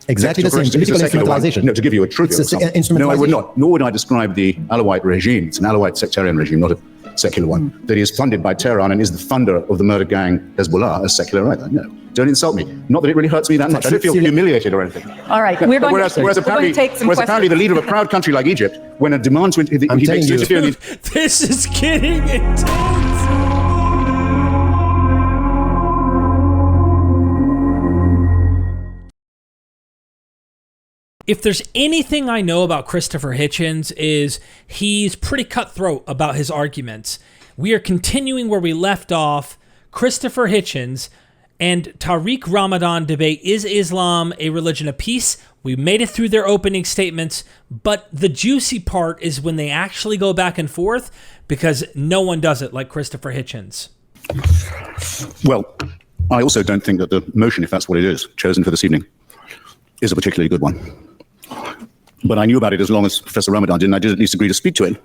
Exactly the same. Political instrumentalization. No, to give you a trivial example. No, I would not. Nor would I describe the Alawite regime. It's an Alawite sectarian regime, not a secular one, that is funded by Tehran and is the funder of the murder gang Hezbollah as secular either. No, don't insult me. Not that it really hurts me that much. I don't feel humiliated or anything. All right, whereas apparently the leader of a proud country like Egypt, when a demand to interfere, this is getting intense. If there's anything I know about Christopher Hitchens is he's pretty cutthroat about his arguments. We are continuing where we left off. Christopher Hitchens and Tariq Ramadan debate, is Islam a religion of peace? We made it through their opening statements, but the juicy part is when they actually go back and forth, because no one does it like Christopher Hitchens. Well, I also don't think that the motion, if that's what it is, chosen for this evening, is a particularly good one. But I knew about it as long as Professor Ramadan did, and I did at least agree to speak to it,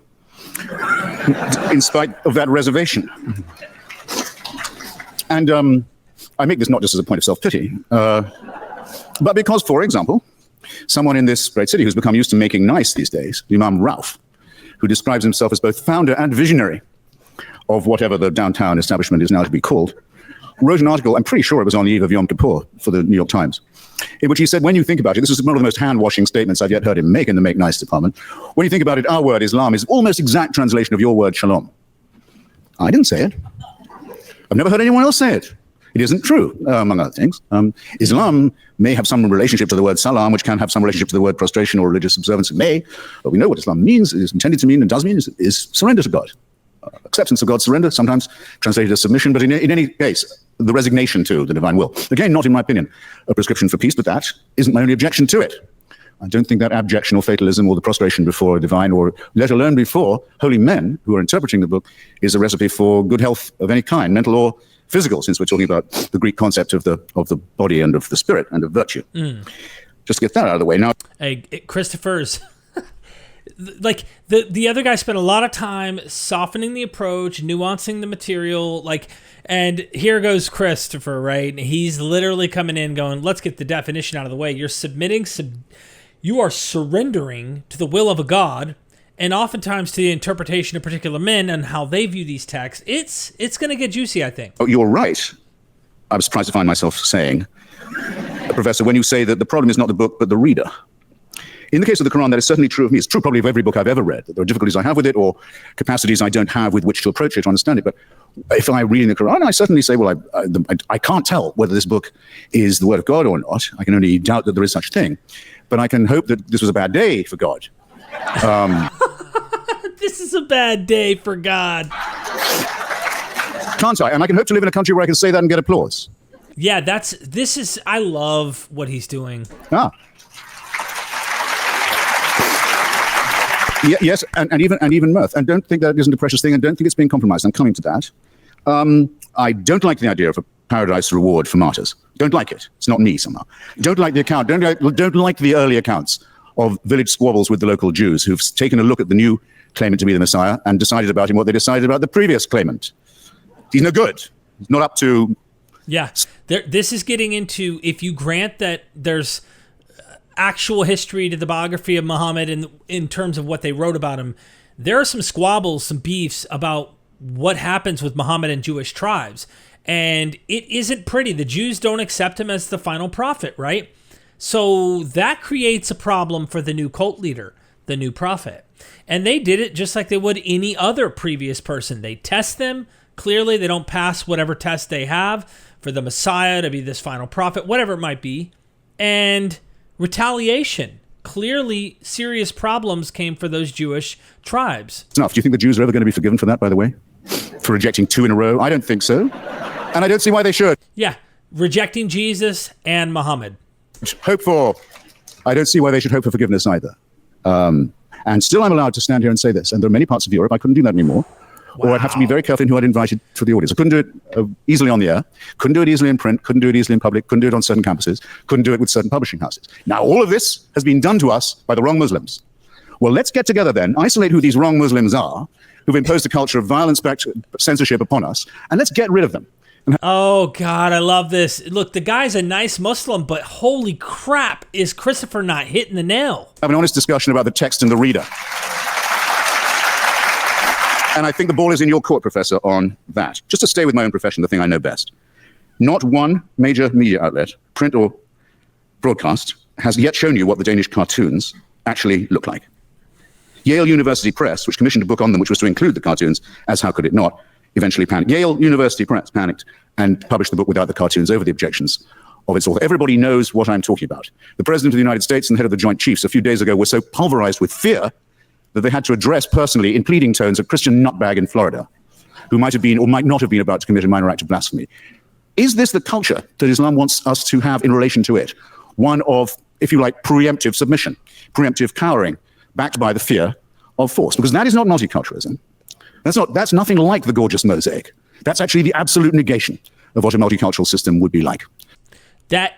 in spite of that reservation. And I make this not just as a point of self-pity, but because, for example, someone in this great city who's become used to making nice these days, Imam Rauf, who describes himself as both founder and visionary of whatever the downtown establishment is now to be called, wrote an article, I'm pretty sure it was on the eve of Yom Kippur, for the New York Times, in which he said, when you think about it, this is one of the most hand-washing statements I've yet heard him make in the Make Nice department. When you think about it, our word Islam is almost exact translation of your word Shalom. I didn't say it. I've never heard anyone else say it. It isn't true, among other things. Islam may have some relationship to the word salam, which can have some relationship to the word prostration or religious observance. It may, but we know what Islam means, is intended to mean, and does mean, is surrender to God. Acceptance of God's surrender, sometimes translated as submission, but in any case, the resignation to the divine will. Again, not in my opinion a prescription for peace, but that isn't my only objection to it. I don't think that abjection or fatalism or the prostration before a divine, or let alone before holy men who are interpreting the book, is a recipe for good health of any kind, mental or physical, since we're talking about the Greek concept of the body and of the spirit and of virtue. Just to get that out of the way. Now, hey, Christopher's like the other guy spent a lot of time softening the approach, nuancing the material, and here goes Christopher, right? And he's literally coming in going, let's get the definition out of the way. You're you are surrendering to the will of a God, and oftentimes to the interpretation of particular men and how they view these texts. It's going to get juicy, I think. Oh, you're right. I was surprised to find myself saying, Professor, when you say that the problem is not the book, but the reader. In the case of the Quran, that is certainly true of me. It's true probably of every book I've ever read. There are difficulties I have with it or capacities I don't have with which to approach it, to understand it. But if I'm reading the Quran, I certainly say, well, I can't tell whether this book is the word of God or not. I can only doubt that there is such thing. But I can hope that this was a bad day for God. This is a bad day for God. Can't I? And I can hope to live in a country where I can say that and get applause. Yeah, I love what he's doing. Yes, and even mirth. And don't think that isn't a precious thing, and don't think it's being compromised. I'm coming to that. I don't like the idea of a paradise reward for martyrs. Don't like it. It's not me somehow. Don't like the account. Don't like the early accounts of village squabbles with the local Jews who've taken a look at the new claimant to be the Messiah and decided about him what they decided about the previous claimant. He's no good. He's not up to... Yeah, this is getting into, if you grant that there's actual history to the biography of Muhammad in terms of what they wrote about him, there are some squabbles, some beefs about what happens with Muhammad and Jewish tribes. And it isn't pretty. The Jews don't accept him as the final prophet, right? So that creates a problem for the new cult leader, the new prophet. And they did it just like they would any other previous person. They test them. Clearly, they don't pass whatever test they have for the Messiah to be this final prophet, whatever it might be. And retaliation. Clearly, serious problems came for those Jewish tribes. Enough. Do you think the Jews are ever going to be forgiven for that, by the way? For rejecting 2 in a row? I don't think so. And I don't see why they should. Yeah, rejecting Jesus and Muhammad. Hope for. I don't see why they should hope for forgiveness either. And still I'm allowed to stand here and say this. And there are many parts of Europe I couldn't do that anymore. Wow. Or I'd have to be very careful in who I'd invited to the audience. I couldn't do it easily on the air. Couldn't do it easily in print. Couldn't do it easily in public. Couldn't do it on certain campuses. Couldn't do it with certain publishing houses. Now, all of this has been done to us by the wrong Muslims. Well, let's get together then, isolate who these wrong Muslims are, who've imposed a culture of violence-backed censorship upon us, and let's get rid of them. Oh, God, I love this. Look, the guy's a nice Muslim, but holy crap, is Christopher not hitting the nail? Have an honest discussion about the text and the reader. And I think the ball is in your court, Professor, on that. Just to stay with my own profession, the thing I know best. Not one major media outlet, print or broadcast, has yet shown you what the Danish cartoons actually look like. Yale University Press, which commissioned a book on them, which was to include the cartoons, as how could it not, eventually panicked. Yale University Press panicked and published the book without the cartoons over the objections of its author. Everybody knows what I'm talking about. The President of the United States and the head of the Joint Chiefs a few days ago were so pulverized with fear that they had to address personally in pleading tones a Christian nutbag in Florida who might have been or might not have been about to commit a minor act of blasphemy. Is this the culture that Islam wants us to have in relation to it? One of, if you like, preemptive submission, preemptive cowering, backed by the fear of force? Because that is not multiculturalism. That's nothing like the gorgeous mosaic. That's actually the absolute negation of what a multicultural system would be like. What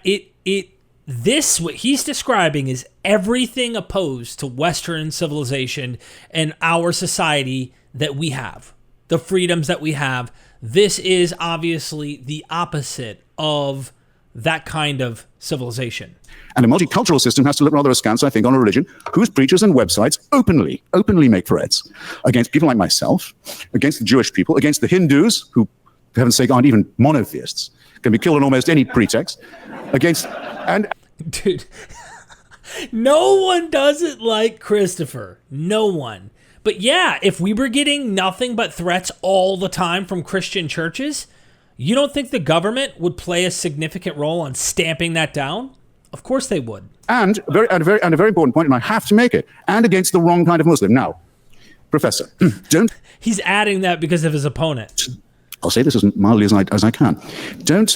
he's describing is everything opposed to Western civilization and our society that we have, the freedoms that we have. This is obviously the opposite of that kind of civilization. And a multicultural system has to look rather askance, I think, on a religion whose preachers and websites openly make threats against people like myself, against the Jewish people, against the Hindus, who, for heaven's sake, aren't even monotheists, can be killed on almost any pretext, against... and Dude, no one does it like Christopher. No one. But yeah, if we were getting nothing but threats all the time from Christian churches, you don't think the government would play a significant role on stamping that down? Of course they would. And a very important point, and I have to make it, and against the wrong kind of Muslim. Now, Professor, don't... He's adding that because of his opponent. I'll say this as mildly as I can. Don't...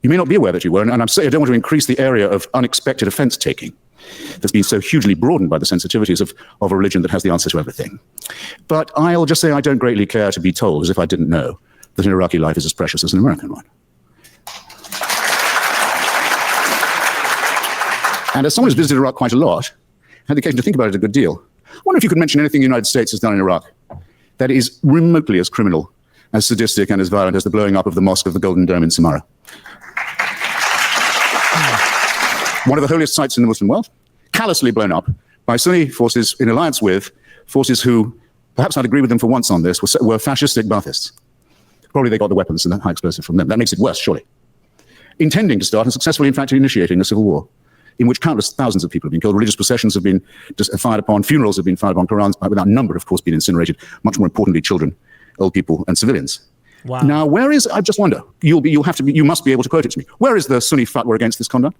You may not be aware that you were, and I'm saying I don't want to increase the area of unexpected offense-taking that's been so hugely broadened by the sensitivities of a religion that has the answer to everything. But I'll just say I don't greatly care to be told, as if I didn't know, that an Iraqi life is as precious as an American one. And as someone who's visited Iraq quite a lot, had the occasion to think about it a good deal, I wonder if you could mention anything the United States has done in Iraq that is remotely as criminal, as sadistic, and as violent as the blowing up of the Mosque of the Golden Dome in Samarra. One of the holiest sites in the Muslim world, callously blown up by Sunni forces in alliance with forces who, perhaps I'd agree with them for once on this, were fascistic Baathists. Probably they got the weapons and the high explosive from them. That makes it worse, surely. Intending to start and successfully, in fact, initiating a civil war in which countless thousands of people have been killed, religious processions have been fired upon, funerals have been fired upon, Qurans without number, of course, been incinerated, much more importantly, children, old people, and civilians. Wow. Now, where is, I just wonder, you must be able to quote it to me. Where is the Sunni fatwa against this conduct?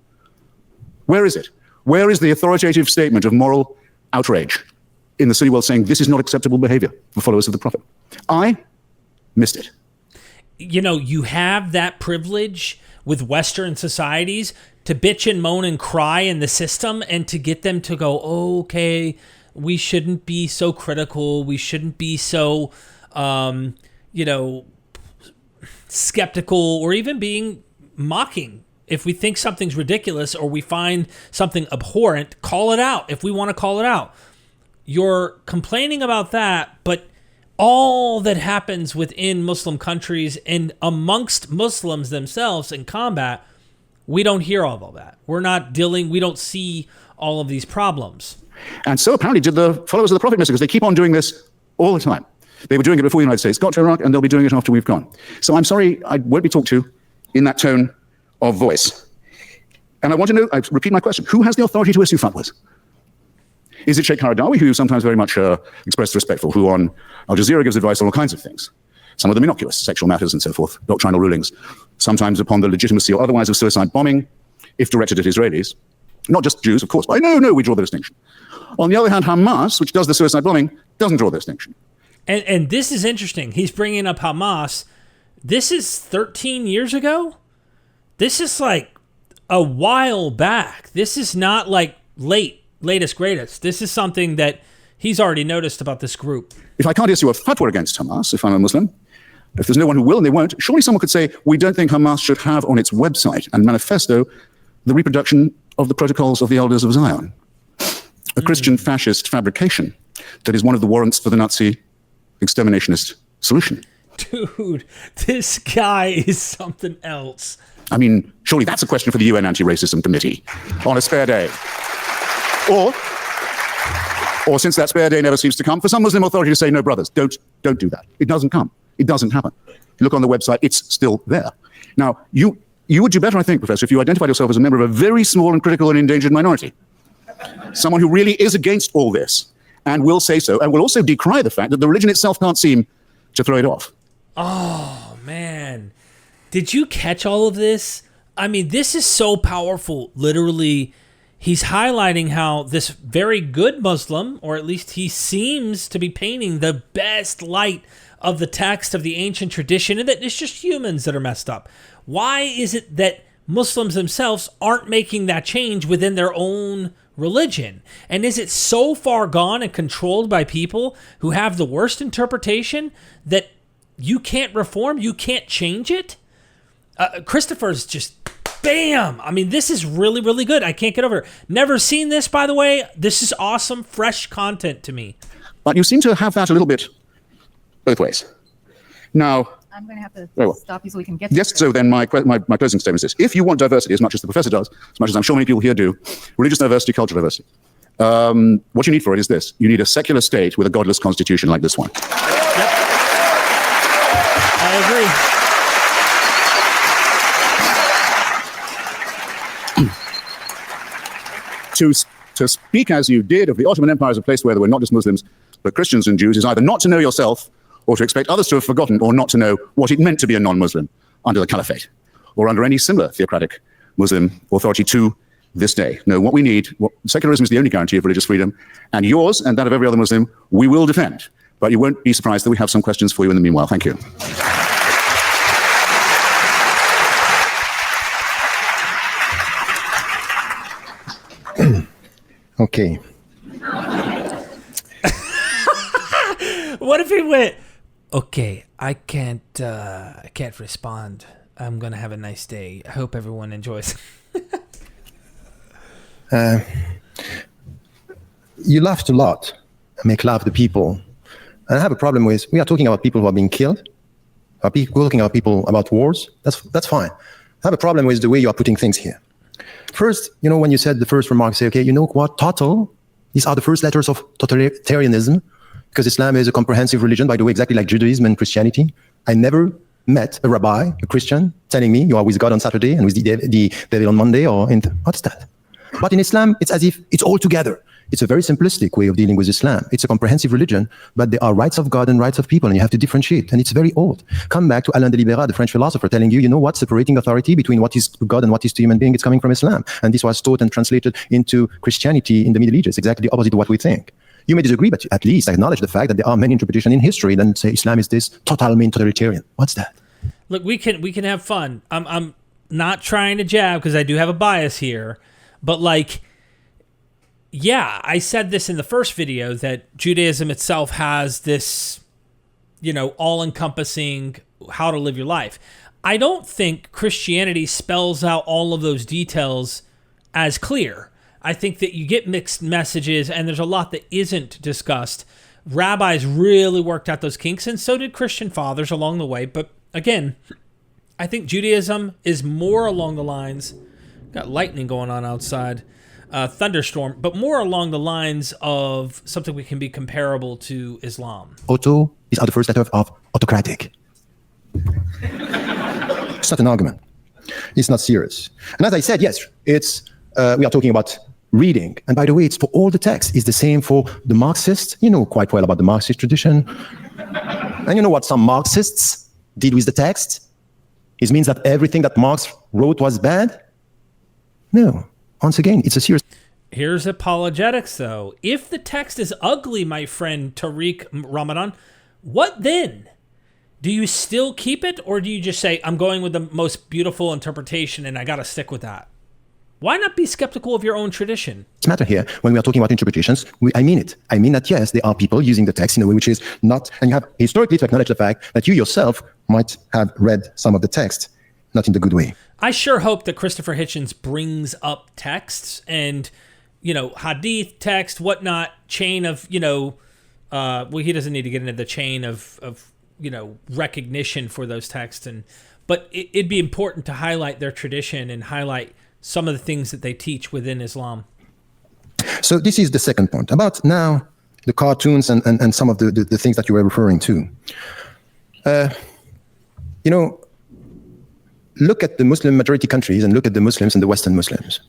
Where is it? Where is the authoritative statement of moral outrage in the Sunni world saying this is not acceptable behavior for followers of the Prophet? I missed it. You know, you have that privilege with Western societies to bitch and moan and cry in the system and to get them to go, oh, okay, we shouldn't be so critical. We shouldn't be so, skeptical or even being mocking. If we think something's ridiculous or we find something abhorrent, call it out if we want to call it out. You're complaining about that, but all that happens within Muslim countries and amongst Muslims themselves in combat, we don't hear all of that. We don't see all of these problems. And so apparently did the followers of the Prophet, because they keep on doing this all the time. They were doing it before the United States got to Iraq, and they'll be doing it after we've gone. So I'm sorry, I won't be talked to in that tone of voice. And I want to know, I repeat my question, who has the authority to issue fatwas? Is it Sheikh Qaradawi, who sometimes very much expressed respect for, who on Al Jazeera gives advice on all kinds of things, some of them innocuous, sexual matters and so forth, doctrinal rulings, sometimes upon the legitimacy or otherwise of suicide bombing, if directed at Israelis, not just Jews, of course, but no, we draw the distinction. On the other hand, Hamas, which does the suicide bombing, doesn't draw the distinction. And this is interesting. He's bringing up Hamas. This is 13 years ago? This is like a while back. This is not like latest, greatest. This is something that he's already noticed about this group. If I can't issue a fatwa against Hamas, if I'm a Muslim, if there's no one who will and they won't, surely someone could say, we don't think Hamas should have on its website and manifesto the reproduction of the protocols of the elders of Zion, a Christian fascist fabrication that is one of the warrants for the Nazi exterminationist solution. Dude, this guy is something else. I mean, surely that's a question for the UN Anti-Racism Committee on a spare day. Or since that spare day never seems to come, for some Muslim authority to say, no, brothers, don't do that. It doesn't come. It doesn't happen. You look on the website, it's still there. Now, you would do better, I think, Professor, if you identified yourself as a member of a very small and critical and endangered minority. Someone who really is against all this and will say so, and will also decry the fact that the religion itself can't seem to throw it off. Oh, man. Did you catch all of this? I mean, this is so powerful. Literally, he's highlighting how this very good Muslim, or at least he seems to be painting the best light of the text of the ancient tradition, and that it's just humans that are messed up. Why is it that Muslims themselves aren't making that change within their own religion? And is it so far gone and controlled by people who have the worst interpretation that you can't reform, you can't change it? Christopher's just, bam! I mean, this is really, really good. I can't get over it. Never seen this, by the way. This is awesome, fresh content to me. But you seem to have that a little bit both ways. Now, I'm going to have to stop you so we can get to yes, so then my closing statement is this. If you want diversity as much as the professor does, as much as I'm sure many people here do, religious diversity, cultural diversity, what you need for it is this. You need a secular state with a godless constitution like this one. Yep. I agree. To speak as you did of the Ottoman Empire as a place where there were not just Muslims, but Christians and Jews is either not to know yourself or to expect others to have forgotten or not to know what it meant to be a non-Muslim under the Caliphate or under any similar theocratic Muslim authority to this day. No, what we need, secularism is the only guarantee of religious freedom, and yours and that of every other Muslim, we will defend. But you won't be surprised that we have some questions for you in the meanwhile. Thank you. Okay. What if he went, okay, I can't respond. I'm going to have a nice day. I hope everyone enjoys. You laughed a lot, make laugh the people. And I have a problem with, we are talking about people who are being killed. We're talking about people about wars. That's fine. I have a problem with the way you are putting things here. First, when you said the first remark, say, okay, you know what, total, these are the first letters of totalitarianism, because Islam is a comprehensive religion, by the way, exactly like Judaism and Christianity. I never met a rabbi, a Christian, telling me you are with God on Saturday and with the devil on Monday, what's that? But in Islam, it's as if it's all together. It's a very simplistic way of dealing with Islam. It's a comprehensive religion, but there are rights of God and rights of people, and you have to differentiate, and it's very old. Come back to Alain de Libera, the French philosopher, telling you, you know what, separating authority between what is to God and what is to human being, it's coming from Islam. And this was taught and translated into Christianity in the Middle Ages, exactly the opposite of what we think. You may disagree, but at least acknowledge the fact that there are many interpretations in history that say Islam is this total mean totalitarian. What's that? Look, we can have fun. I'm not trying to jab because I do have a bias here, but yeah, I said this in the first video that Judaism itself has this, all-encompassing how to live your life. I don't think Christianity spells out all of those details as clear. I think that you get mixed messages and there's a lot that isn't discussed. Rabbis really worked out those kinks, and so did Christian fathers along the way. But again, I think Judaism is more along the lines, got lightning going on outside, thunderstorm, but more along the lines of something we can be comparable to Islam. Auto is the first letter of autocratic. It's not an argument. It's not serious. And as I said, yes, it's we are talking about reading. And by the way, it's for all the texts. It's the same for the Marxists. You know quite well about the Marxist tradition. And you know what some Marxists did with the text? It means that everything that Marx wrote was bad? No. Once again, it's a serious... Here's apologetics, though. If the text is ugly, my friend Tariq Ramadan, what then? Do you still keep it, or do you just say, I'm going with the most beautiful interpretation and I got to stick with that? Why not be skeptical of your own tradition? It's matter here, when we are talking about interpretations, I mean it. I mean that, yes, there are people using the text in a way which is not... And you have historically to acknowledge the fact that you yourself might have read some of the text, not in the good way. I sure hope that Christopher Hitchens brings up texts and, hadith text, whatnot, chain of, well, he doesn't need to get into the chain of recognition for those texts, but it'd be important to highlight their tradition and highlight some of the things that they teach within Islam. So this is the second point about now the cartoons and some of the things that you were referring to. Look at the Muslim majority countries and look at the Muslims and the Western Muslims.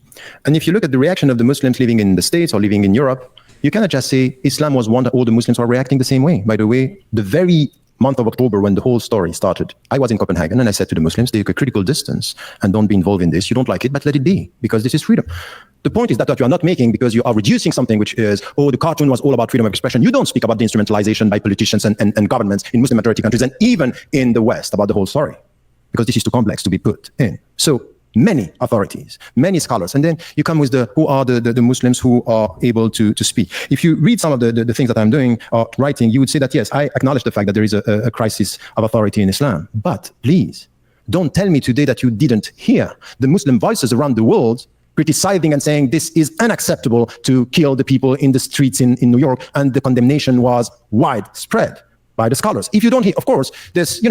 And if you look at the reaction of the Muslims living in the States or living in Europe, you cannot just say Islam was one that all the Muslims are reacting the same way. By the way, the very month of October when the whole story started, I was in Copenhagen and I said to the Muslims, take a critical distance and don't be involved in this. You don't like it, but let it be, because this is freedom. The point is that you are not making because you are reducing something which is, the cartoon was all about freedom of expression. You don't speak about the instrumentalization by politicians and governments in Muslim majority countries and even in the West about the whole story, because this is too complex to be put in. So many authorities, many scholars, and then you come with who are the Muslims who are able to speak. If you read some of the things that I'm doing or writing, you would say that, yes, I acknowledge the fact that there is a crisis of authority in Islam. But please, don't tell me today that you didn't hear the Muslim voices around the world criticizing and saying this is unacceptable to kill the people in the streets in New York, and the condemnation was widespread by the scholars. If you don't hear, of course, there's,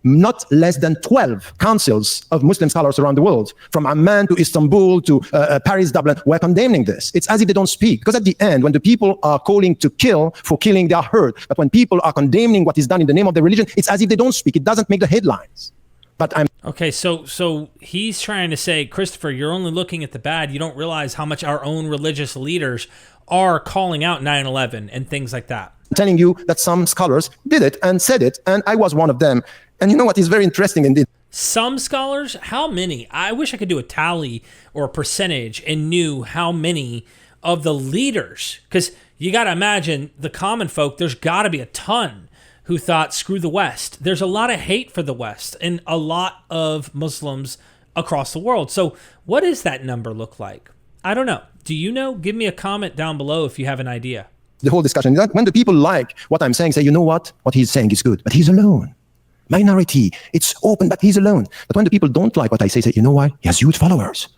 not less than 12 councils of Muslim scholars around the world, from Amman to Istanbul to Paris, Dublin, were condemning this. It's as if they don't speak. Because at the end, when the people are calling to kill for killing, they are heard. But when people are condemning what is done in the name of their religion, it's as if they don't speak. It doesn't make the headlines. But Okay, so he's trying to say, Christopher, you're only looking at the bad. You don't realize how much our own religious leaders are calling out 9/11 and things like that. I'm telling you that some scholars did it and said it, and I was one of them. And you know what is very interesting indeed? Some scholars? How many? I wish I could do a tally or a percentage and knew how many of the leaders, because you got to imagine the common folk, there's got to be a ton who thought, screw the West. There's a lot of hate for the West and a lot of Muslims across the world. So what does that number look like? I don't know. Do you know? Give me a comment down below if you have an idea. The whole discussion, when the people like what I'm saying, say, you know what he's saying is good, but he's alone. Minority, it's open, but he's alone. But when the people don't like what I say, you know why? He has huge followers.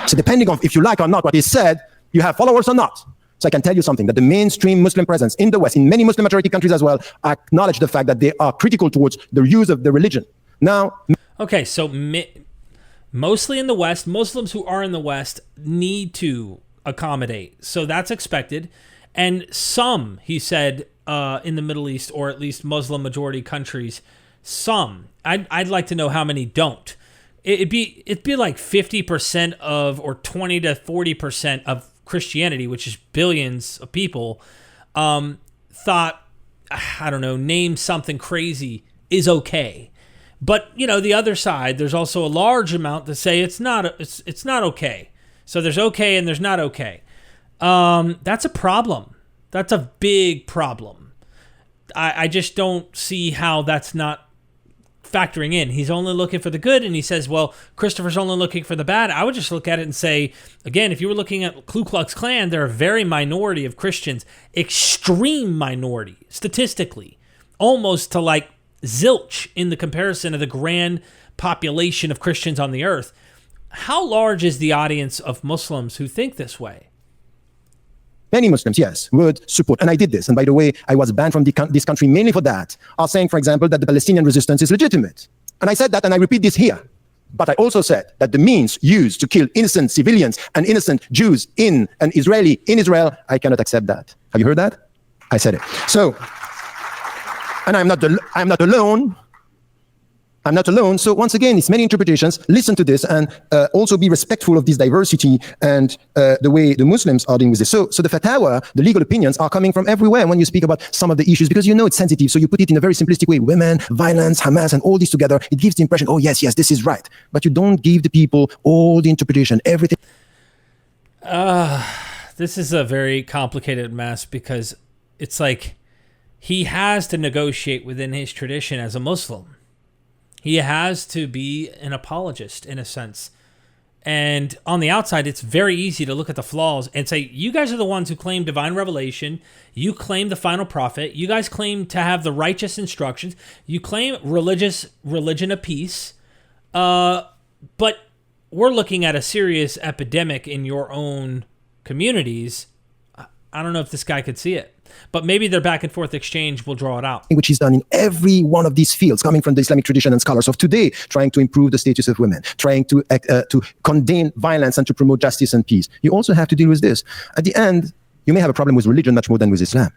So depending on if you like or not what he said, you have followers or not. So I can tell you something, that the mainstream Muslim presence in the West, in many Muslim majority countries as well, acknowledge the fact that they are critical towards the use of the religion. Now, okay, so mostly in the West, Muslims who are in the West need to accommodate. So that's expected. And some, he said, in the Middle East, or at least Muslim majority countries, some. I'd like to know how many don't. It'd be like 50% of, or 20 to 40% of Christianity, which is billions of people, thought, I don't know, name something crazy is okay. But the other side, there's also a large amount that say it's not okay. So there's okay and there's not okay. That's a problem. That's a big problem. I just don't see how that's not factoring in. He's only looking for the good, and he says, well, Christopher's only looking for the bad. I would just look at it and say, again, if you were looking at Ku Klux Klan, they're a very minority of Christians, extreme minority, statistically, almost to like zilch in the comparison of the grand population of Christians on the earth. How large is the audience of Muslims who think this way? Many Muslims, yes, would support. And I did this. And by the way, I was banned from this country mainly for that. Are saying, for example, that the Palestinian resistance is legitimate. And I said that, and I repeat this here. But I also said that the means used to kill innocent civilians and innocent Jews in Israel, I cannot accept that. Have you heard that? I said it. So, and I'm not alone. I'm not alone. So once again, it's many interpretations. Listen to this and also be respectful of this diversity and the way the Muslims are dealing with this. So the fatwa, the legal opinions are coming from everywhere when you speak about some of the issues, because it's sensitive. So you put it in a very simplistic way, women, violence, Hamas, and all this together. It gives the impression, oh, yes, this is right. But you don't give the people all the interpretation, everything. This is a very complicated mess, because it's like he has to negotiate within his tradition as a Muslim. He has to be an apologist in a sense. And on the outside, it's very easy to look at the flaws and say, you guys are the ones who claim divine revelation. You claim the final prophet. You guys claim to have the righteous instructions. You claim religion of peace. But we're looking at a serious epidemic in your own communities. I don't know if this guy could see it. But maybe their back and forth exchange will draw it out. Which is done in every one of these fields, coming from the Islamic tradition and scholars of today, trying to improve the status of women, trying to condemn violence and to promote justice and peace. You also have to deal with this. At the end, you may have a problem with religion much more than with Islam.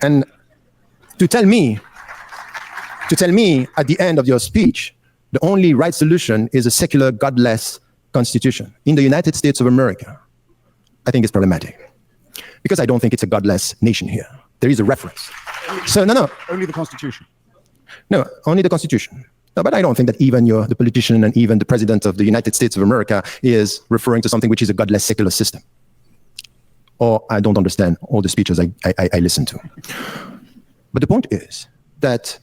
And to tell me at the end of your speech, the only right solution is a secular, godless constitution in the United States of America, I think it's problematic. Because I don't think it's a godless nation here. There is a reference. So no. Only the Constitution. No, only the Constitution. No, but I don't think that even the politician and even the president of the United States of America is referring to something which is a godless secular system. Or I don't understand all the speeches I listen to. But the point is that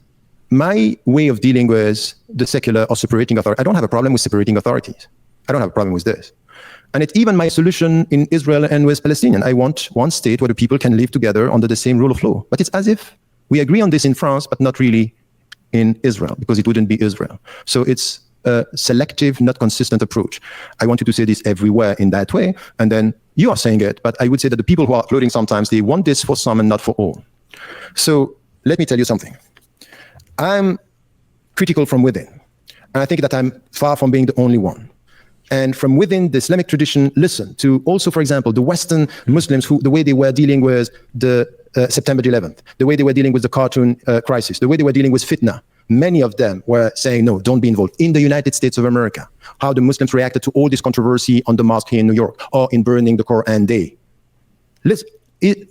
my way of dealing with the secular or separating authority, I don't have a problem with separating authorities. I don't have a problem with this. And it's even my solution in Israel and with Palestinians. I want one state where the people can live together under the same rule of law. But it's as if we agree on this in France, but not really in Israel, because it wouldn't be Israel. So it's a selective, not consistent approach. I wanted to say this everywhere in that way. And then you are saying it, but I would say that the people who are uploading sometimes, they want this for some and not for all. So let me tell you something. I'm critical from within. And I think that I'm far from being the only one. And from within the Islamic tradition, listen to also, for example, the Western Muslims, who the way they were dealing with the September 11th, the way they were dealing with the cartoon crisis, the way they were dealing with fitna. Many of them were saying, no, don't be involved. In the United States of America, how the Muslims reacted to all this controversy on the mosque here in New York or in burning the Quran Day. Listen,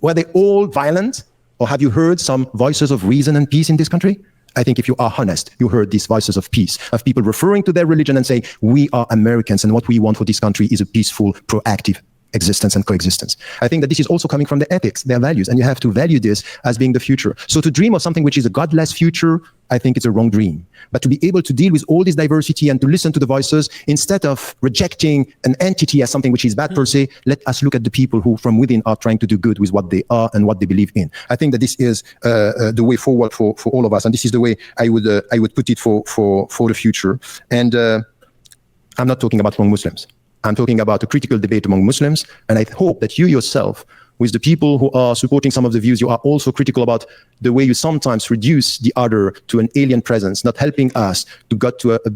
were they all violent? Or have you heard some voices of reason and peace in this country? I think if you are honest, you heard these voices of peace, of people referring to their religion and saying, we are Americans and what we want for this country is a peaceful, proactive existence and coexistence. I think that this is also coming from the ethics, their values, and you have to value this as being the future. So to dream of something which is a godless future, I think it's a wrong dream. But to be able to deal with all this diversity and to listen to the voices, instead of rejecting an entity as something which is bad per se, let us look at the people who from within are trying to do good with what they are and what they believe in. I think that this is the way forward for all of us. And this is the way I would put it for the future. And I'm not talking about among Muslims. I'm talking about a critical debate among Muslims, and I hope that you yourself, with the people who are supporting some of the views, you are also critical about the way you sometimes reduce the other to an alien presence, not helping us to get to a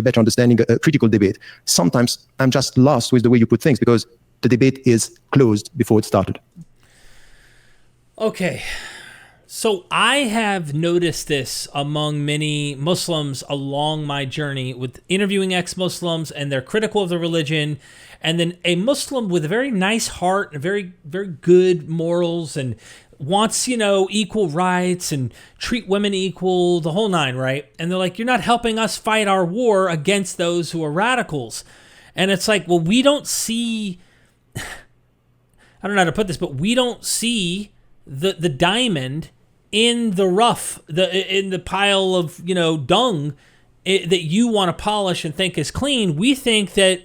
better understanding, a critical debate. Sometimes I'm just lost with the way you put things because the debate is closed before it started. Okay. So I have noticed this among many Muslims along my journey with interviewing ex-Muslims, and they're critical of the religion. And then a Muslim with a very nice heart and very, very good morals and wants, equal rights and treat women equal, the whole nine, right? And they're like, you're not helping us fight our war against those who are radicals. And it's like, well, we don't see, I don't know how to put this, but we don't see the diamond in the rough, in the pile of dung that you want to polish and think is clean. We think that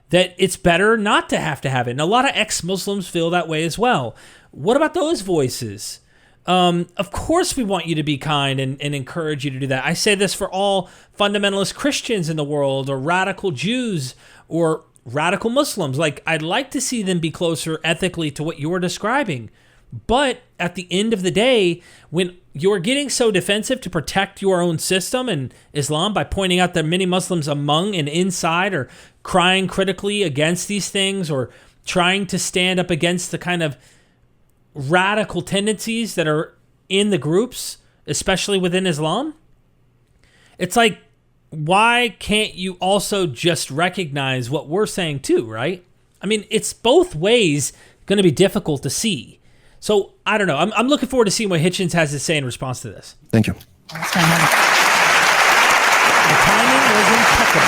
it's better not to have it. And a lot of ex-Muslims feel that way as well. What about those voices? Of course we want you to be kind and encourage you to do that. I say this for all fundamentalist Christians in the world, or radical Jews, or radical Muslims. Like, I'd like to see them be closer ethically to what you're describing. But at the end of the day, when you're getting so defensive to protect your own system and Islam by pointing out that many Muslims among and inside are crying critically against these things, or trying to stand up against the kind of radical tendencies that are in the groups, especially within Islam, it's like, why can't you also just recognize what we're saying too, right? I mean, it's both ways going to be difficult to see. So, I don't know. I'm looking forward to seeing what Hitchens has to say in response to this. Thank you. The timing was impeccable.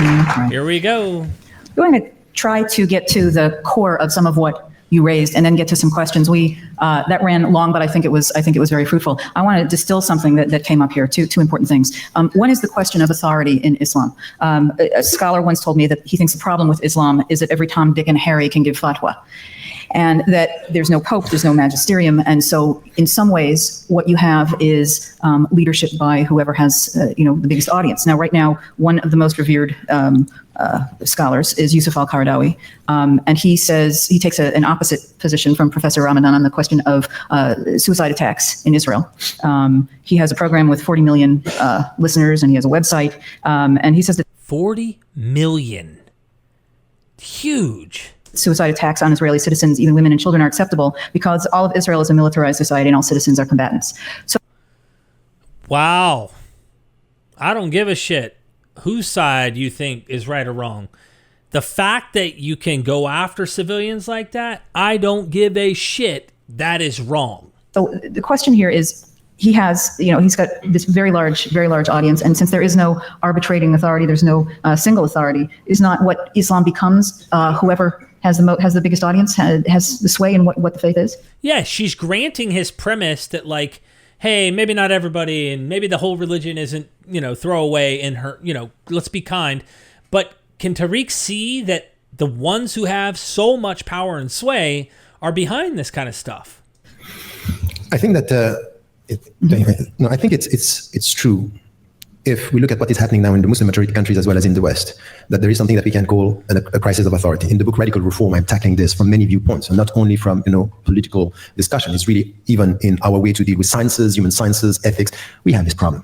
Thank you. Here we go. I'm going to try to get to the core of some of what you raised, and then get to some questions. That ran long, but I think it was very fruitful. I want to distill something that came up here. Two important things. One is the question of authority in Islam. A scholar once told me that he thinks the problem with Islam is that every Tom, Dick, and Harry can give fatwa. and that there's no pope, there's no magisterium. And so in some ways, what you have is leadership by whoever has, the biggest audience. Now, right now, one of the most revered scholars is Yusuf al-Qaradawi, and he says he takes an opposite position from Professor Ramadan on the question of suicide attacks in Israel. He has a program with 40 million listeners, and he has a website, and he says that 40 million. Huge. Suicide attacks on Israeli citizens, even women and children, are acceptable because all of Israel is a militarized society and all citizens are combatants. So, wow. I don't give a shit whose side you think is right or wrong. The fact that you can go after civilians like that, I don't give a shit. That is wrong. So the question here is, he has, he's got this very large audience, and since there is no arbitrating authority, there's no single authority. Is not what Islam becomes whoever has the biggest audience has the sway in what the faith is? Yeah, she's granting his premise that, like, hey, maybe not everybody, and maybe the whole religion isn't, throwaway in her, let's be kind. But can Tariq see that the ones who have so much power and sway are behind this kind of stuff? I think that I think it's true. If we look at what is happening now in the Muslim majority countries as well as in the West, that there is something that we can call a crisis of authority. In the book Radical Reform, I'm tackling this from many viewpoints, and not only from political discussion. It's really even in our way to deal with sciences, human sciences, ethics. We have this problem.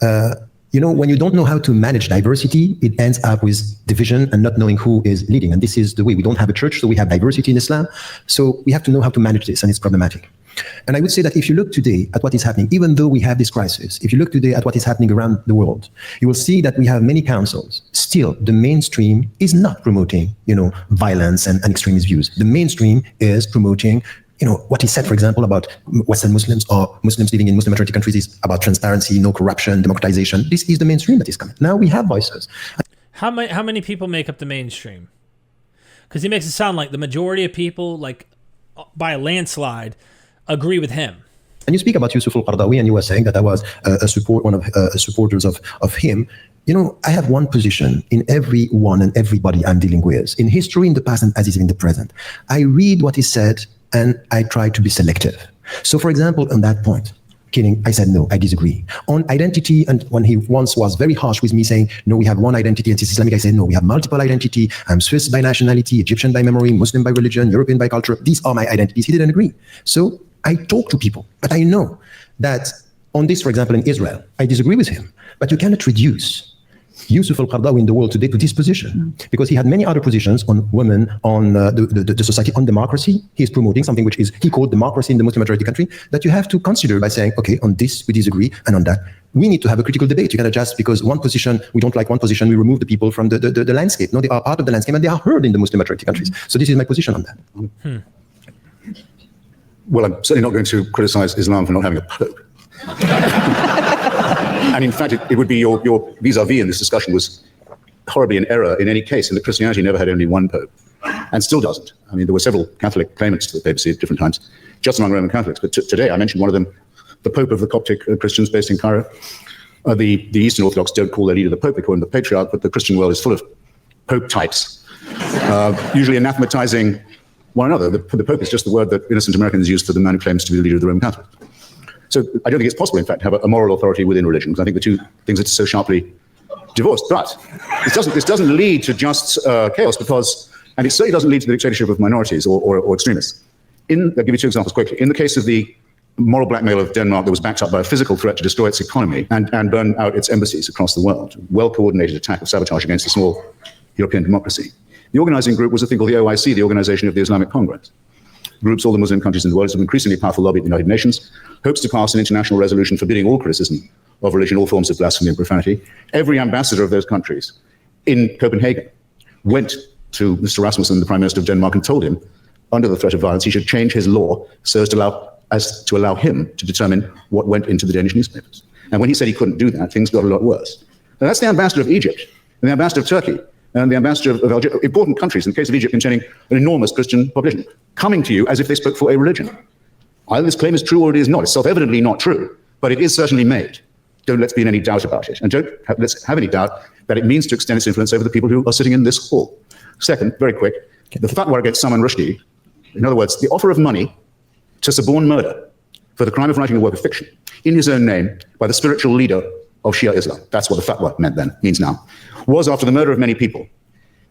When you don't know how to manage diversity, it ends up with division and not knowing who is leading. And this is the way. We don't have a church, so we have diversity in Islam. So we have to know how to manage this, and it's problematic. And I would say that if you look today at what is happening, even though we have this crisis, if you look today at what is happening around the world, you will see that we have many councils. Still, the mainstream is not promoting, violence and extremist views. The mainstream is promoting, what is said, for example, about Western Muslims or Muslims living in Muslim majority countries is about transparency, no corruption, democratization. This is the mainstream that is coming. Now we have voices. How many people make up the mainstream? Because he makes it sound like the majority of people, like by a landslide, agree with him. And you speak about Yusuf al-Qaradawi, and you were saying that I was one of supporters of him. I have one position in everyone and everybody I'm dealing with, in history, in the past, and as is in the present. I read what is said, and I try to be selective. So, for example, on that point, I said, no, I disagree. On identity, and when he once was very harsh with me saying, no, we have one identity and it's Islamic, I said, no, we have multiple identity. I'm Swiss by nationality, Egyptian by memory, Muslim by religion, European by culture. These are my identities. He didn't agree. So I talk to people, but I know that on this, for example, in Israel, I disagree with him, but you cannot reduce Yusuf al-Qaradawi in the world today to this position, because he had many other positions on women, on the society, on democracy. He is promoting something which is, he called democracy in the Muslim majority country, that you have to consider by saying, okay, on this we disagree, and on that we need to have a critical debate. You cannot just, because one position, we don't like one position, we remove the people from the landscape. No, they are part of the landscape, and they are heard in the Muslim majority countries. So this is my position on that. Well, I'm certainly not going to criticize Islam for not having a pope. And in fact, it would be your vis-a-vis in this discussion was horribly in error in any case, and that Christianity never had only one pope, and still doesn't. I mean, there were several Catholic claimants to the papacy at different times, just among Roman Catholics. But today, I mentioned one of them, the Pope of the Coptic Christians based in Cairo. The Eastern Orthodox don't call their leader the Pope, they call him the Patriarch, but the Christian world is full of Pope types, usually anathematizing one another. The Pope is just the word that innocent Americans use for the man who claims to be the leader of the Roman Catholics. So I don't think it's possible, in fact, to have a moral authority within religion, because I think the two things are so sharply divorced. But this doesn't lead to just chaos, and it certainly doesn't lead to the dictatorship of minorities or extremists. I'll give you two examples quickly. In the case of the moral blackmail of Denmark that was backed up by a physical threat to destroy its economy and burn out its embassies across the world, well-coordinated attack of sabotage against a small European democracy. The organizing group was a thing called the OIC, the Organization of the Islamic Congress. Groups all the Muslim countries in the world, has an increasingly powerful lobby at the United Nations, hopes to pass an international resolution forbidding all criticism of religion, all forms of blasphemy and profanity. Every ambassador of those countries in Copenhagen went to Mr. Rasmussen, the Prime Minister of Denmark, and told him, under the threat of violence, he should change his law so as to allow him to determine what went into the Danish newspapers. And when he said he couldn't do that, things got a lot worse. And that's the ambassador of Egypt, and the ambassador of Turkey, and the ambassador of Algeria, important countries, in the case of Egypt, containing an enormous Christian population, coming to you as if they spoke for a religion. Either this claim is true or it is not. It's self-evidently not true, but it is certainly made. Let's be in any doubt about it. And let's have any doubt that it means to extend its influence over the people who are sitting in this hall. Second, very quick, the fatwa against Salman Rushdie in other words, the offer of money to suborn murder for the crime of writing a work of fiction in his own name by the spiritual leader of Shia Islam, that's what the fatwa meant then, means now, was after the murder of many people,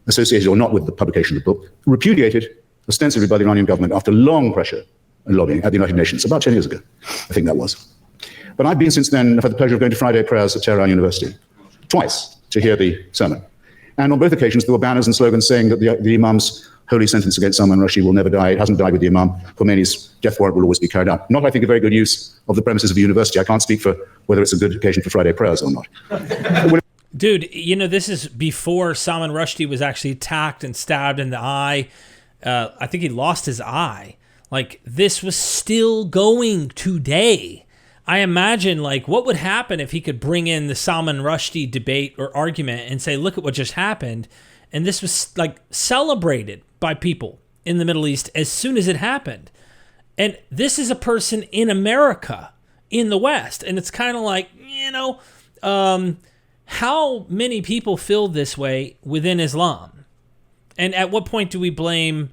associated or not with the publication of the book, repudiated ostensibly by the Iranian government after long pressure and lobbying at the United Nations, about 10 years ago, I think that was. But I've been since then, I've had the pleasure of going to Friday prayers at Tehran University, twice to hear the sermon. And on both occasions, there were banners and slogans saying that the Imam's holy sentence against Salman Rushdie will never die. It hasn't died with the Imam. Khomeini's death warrant will always be carried out. Not, I think, a very good use of the premises of the university. I can't speak for whether it's a good occasion for Friday prayers or not. Dude, you know, this is before Salman Rushdie was actually attacked and stabbed in the eye. I think he lost his eye. Like, this was still going today. I imagine, like, what would happen if he could bring in the Salman Rushdie debate or argument and say, look at what just happened. And this was, like, celebrated by people in the Middle East as soon as it happened. And this is a person in America, in the West. And it's kind of like, you know, how many people feel this way within Islam? And at what point do we blame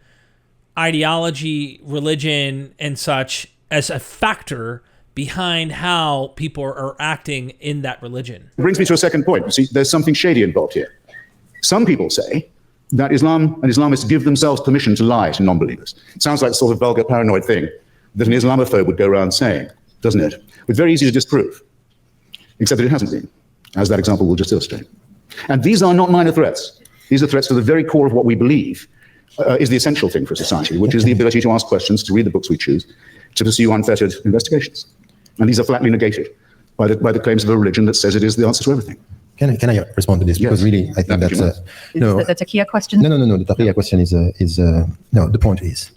ideology, religion, and such as a factor behind how people are acting in that religion? It brings me to a second point. You see, there's something shady involved here. Some people say that Islam and Islamists give themselves permission to lie to non-believers. It sounds like the sort of vulgar, paranoid thing that an Islamophobe would go around saying, doesn't it? It's very easy to disprove, except that it hasn't been, as that example will just illustrate. And these are not minor threats. These are threats to the very core of what we believe is the essential thing for society, which is the ability to ask questions, to read the books we choose, to pursue unfettered investigations. And these are flatly negated by the claims of a religion that says it is the answer to everything. Can I respond to this? Yes. Because really, I think that's the Taqiyya question? No. The Taqiyya question is no. The point is,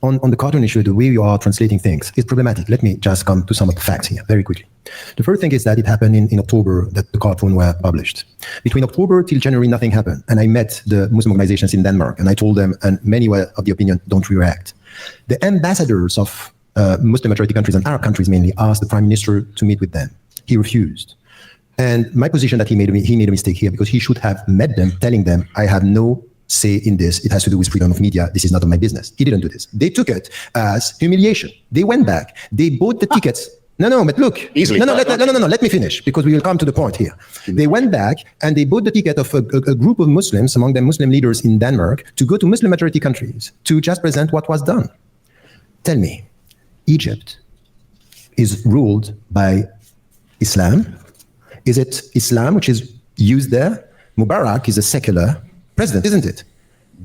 on the cartoon issue, the way you are translating things is problematic. Let me just come to some of the facts here very quickly. The first thing is that it happened in October that the cartoon were published. Between October till January, nothing happened. And I met the Muslim organizations in Denmark, and I told them, and many were of the opinion, don't react. The ambassadors of Muslim majority countries and Arab countries mainly asked the prime minister to meet with them. He refused. And my position that he made a mistake here, because he should have met them, telling them, I have no say in this. It has to do with freedom of media. This is not of my business. He didn't do this. They took it as humiliation. They went back. They bought the tickets. No, but look. Easily. No, let me finish, because we will come to the point here. They went back and they bought the ticket of a group of Muslims, among them Muslim leaders in Denmark, to go to Muslim majority countries to just present what was done. Tell me, Egypt is ruled by Islam. Is it Islam which is used there? Mubarak is a secular president, isn't it?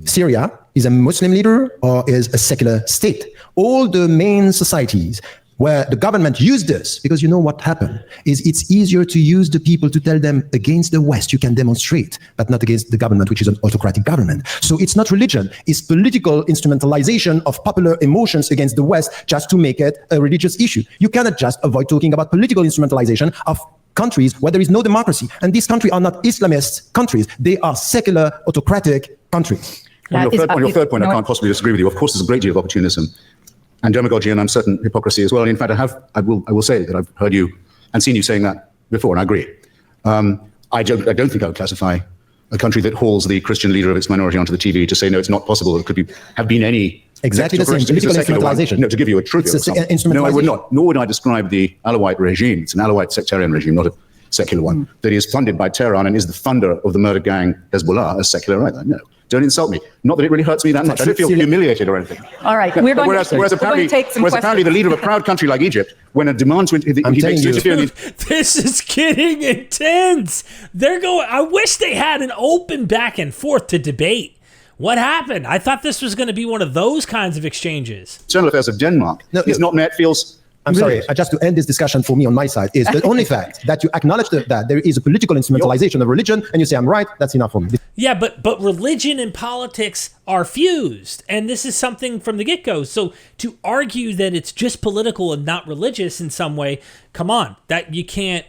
Syria is a Muslim leader or is a secular state. All the main societies where the government used this, because you know what happened, is it's easier to use the people to tell them against the West you can demonstrate, but not against the government, which is an autocratic government. So it's not religion, it's political instrumentalization of popular emotions against the West just to make it a religious issue. You cannot just avoid talking about political instrumentalization of countries where there is no democracy. And these countries are not Islamist countries. They are secular, autocratic countries. On your third point, I can't possibly disagree with you. Of course, there's a great deal of opportunism and demagogy and uncertain hypocrisy as well. In fact, I will say that I've heard you and seen you saying that before, and I agree. I don't think I would classify a country that hauls the Christian leader of its minority onto the TV to say, no, it's not possible. It could have been any... Exactly the same, political instrumentalization. No, to give you a trivial example. No, I would not. Nor would I describe the Alawite regime. It's an Alawite sectarian regime, not a secular one, that is funded by Tehran and is the funder of the murder gang Hezbollah as secular either. No, don't insult me. Not that it really hurts me that much. I don't feel humiliated or anything. All right, we're going to take some questions. Apparently the leader of a proud country like Egypt, when a demand to interfere... This is getting intense. I wish they had an open back and forth to debate. What happened? I thought this was going to be one of those kinds of exchanges. External Affairs of Denmark is not met, feels... I'm sorry, just to end this discussion for me on my side, is the only fact that you acknowledge that there is a political instrumentalization of religion and you say, I'm right, that's enough for me. Yeah, but religion and politics are fused. And this is something from the get-go. So to argue that it's just political and not religious in some way, come on, that you can't...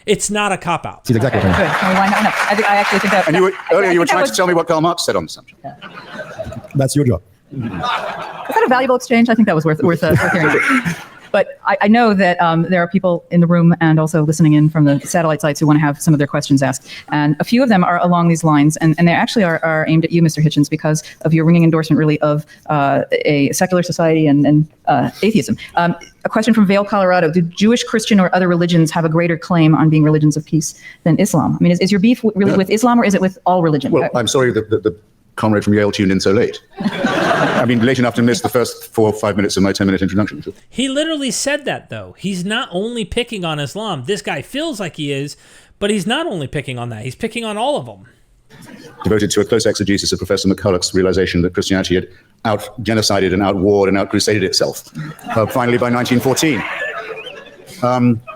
It's not a cop-out. It's exactly right. Good. I actually think that... And earlier you were trying to tell me what Karl Marx said on the subject. Yeah. That's your job. Was that a valuable exchange? I think that was worth hearing. But I know that there are people in the room and also listening in from the satellite sites who want to have some of their questions asked. And a few of them are along these lines, and they actually are aimed at you, Mr. Hitchens, because of your ringing endorsement, really, of a secular society and atheism. A question from Vail, Colorado. Do Jewish, Christian, or other religions have a greater claim on being religions of peace than Islam? I mean, is your beef really with Islam, or is it with all religion? Well, I'm sorry that the comrade from Yale tuned in so late. I mean, late enough to miss the first 4 or 5 minutes of my 10-minute introduction. He literally said that, though. He's not only picking on Islam. This guy feels like he is, but he's not only picking on that. He's picking on all of them. Devoted to a close exegesis of Professor McCulloch's realization that Christianity had out-genocided and out-warred and out-crusaded itself, finally by 1914.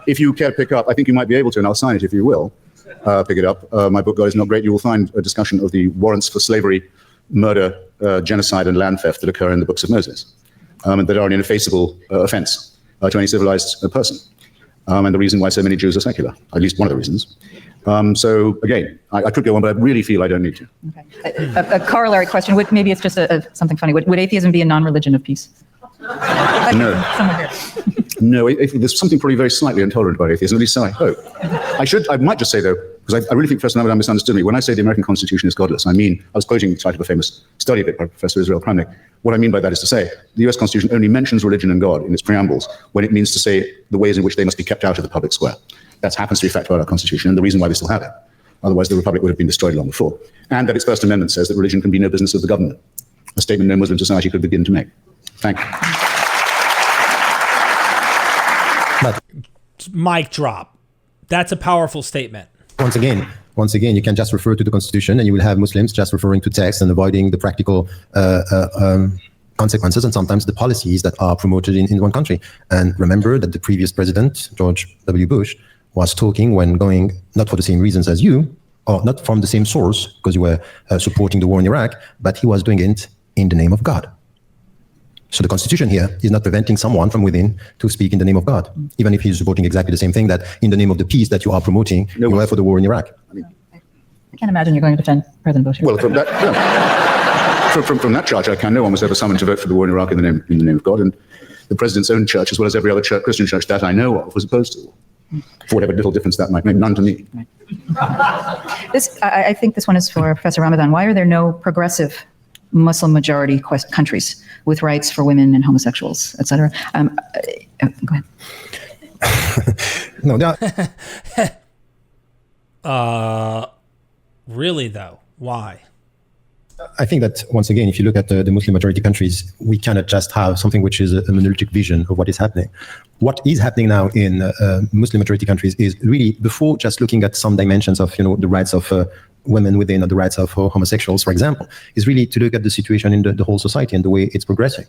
If you care to pick up, I think you might be able to, and I'll sign it if you will. Pick it up. My book, God is Not Great. You will find a discussion of the warrants for slavery, murder, genocide, and land theft that occur in the books of Moses, and that are an ineffaceable offense to any civilized person. And the reason why so many Jews are secular, at least one of the reasons. So again, I could go on, but I really feel I don't need to. Okay. A corollary question. Maybe it's just something funny. Would atheism be a non-religion of peace? No. No, there's something probably very slightly intolerant about atheism, at least so I hope. I might just say, though, because I really think Professor Ramadan misunderstood me. When I say the American Constitution is godless, I mean, I was quoting the title of a famous study of it by Professor Israel Kramnik. What I mean by that is to say, the US Constitution only mentions religion and God in its preambles when it means to say the ways in which they must be kept out of the public square. That happens to be a fact about our Constitution, and the reason why we still have it. Otherwise, the Republic would have been destroyed long before. And that its First Amendment says that religion can be no business of the government, a statement no Muslim society could begin to make. Thank you. But Mic drop. That's a powerful statement. once again, you can just refer to the Constitution, and you will have Muslims just referring to text and avoiding the practical consequences and sometimes the policies that are promoted in one country. And remember that the previous president, George W. Bush, was talking when going, not for the same reasons as you, or not from the same source, because you were supporting the war in Iraq, but he was doing it in the name of God. So the Constitution here is not preventing someone from within to speak in the name of God, even if he's supporting exactly the same thing that in the name of the peace that you are promoting, you were for the war in Iraq. I can't imagine you're going to defend President Bush. Well, from that, yeah. from that charge, I can. No one was ever summoned to vote for the war in Iraq in the name of God, and the president's own church, as well as every other church, Christian church that I know of, was opposed to the war, for whatever little difference that might make. None to me. I think this one is for Professor Ramadan. Why are there no progressive Muslim majority countries with rights for women and homosexuals, etc.? Go ahead. No, there are, Really though, why? I think that once again, if you look at the Muslim majority countries, we cannot just have something which is a monolithic vision of what is happening. What is happening now in Muslim majority countries is really, before just looking at some dimensions of the rights of women within, or the rights of homosexuals, for example, is really to look at the situation in the whole society and the way it's progressing.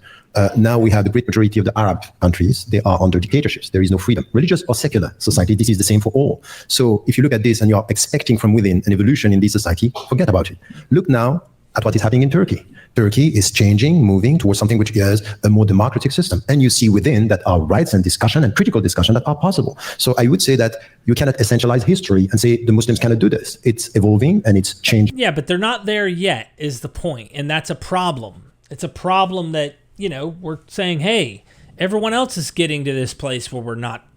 Now we have the great majority of the Arab countries, they are under dictatorships. There is no freedom, religious or secular society. This is the same for all. So if you look at this and you're expecting from within an evolution in this society, forget about it. Look now at what is happening in Turkey. Turkey is changing, moving towards something which is a more democratic system. And you see within that are rights and discussion and critical discussion that are possible. So I would say that you cannot essentialize history and say the Muslims cannot do this. It's evolving and it's changing. Yeah, but they're not there yet is the point. And that's a problem. It's a problem that, we're saying, hey, everyone else is getting to this place where we're not,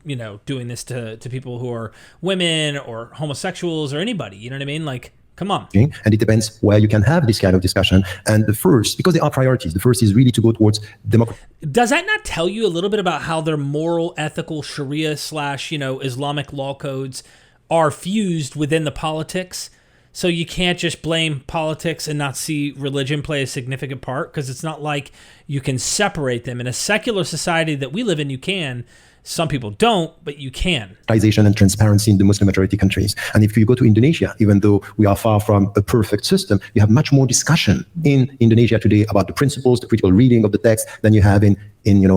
doing this to people who are women or homosexuals or anybody. You know what I mean? Like, come on. And it depends where you can have this kind of discussion. And the first, because there are priorities, the first is really to go towards democracy. Does that not tell you a little bit about how their moral, ethical Sharia / Islamic law codes are fused within the politics? So you can't just blame politics and not see religion play a significant part, because it's not like you can separate them. In a secular society that we live in, you can. Some people don't, but you can. And transparency in the Muslim majority countries. And if you go to Indonesia, even though we are far from a perfect system, you have much more discussion in Indonesia today about the principles, the critical reading of the text than you have in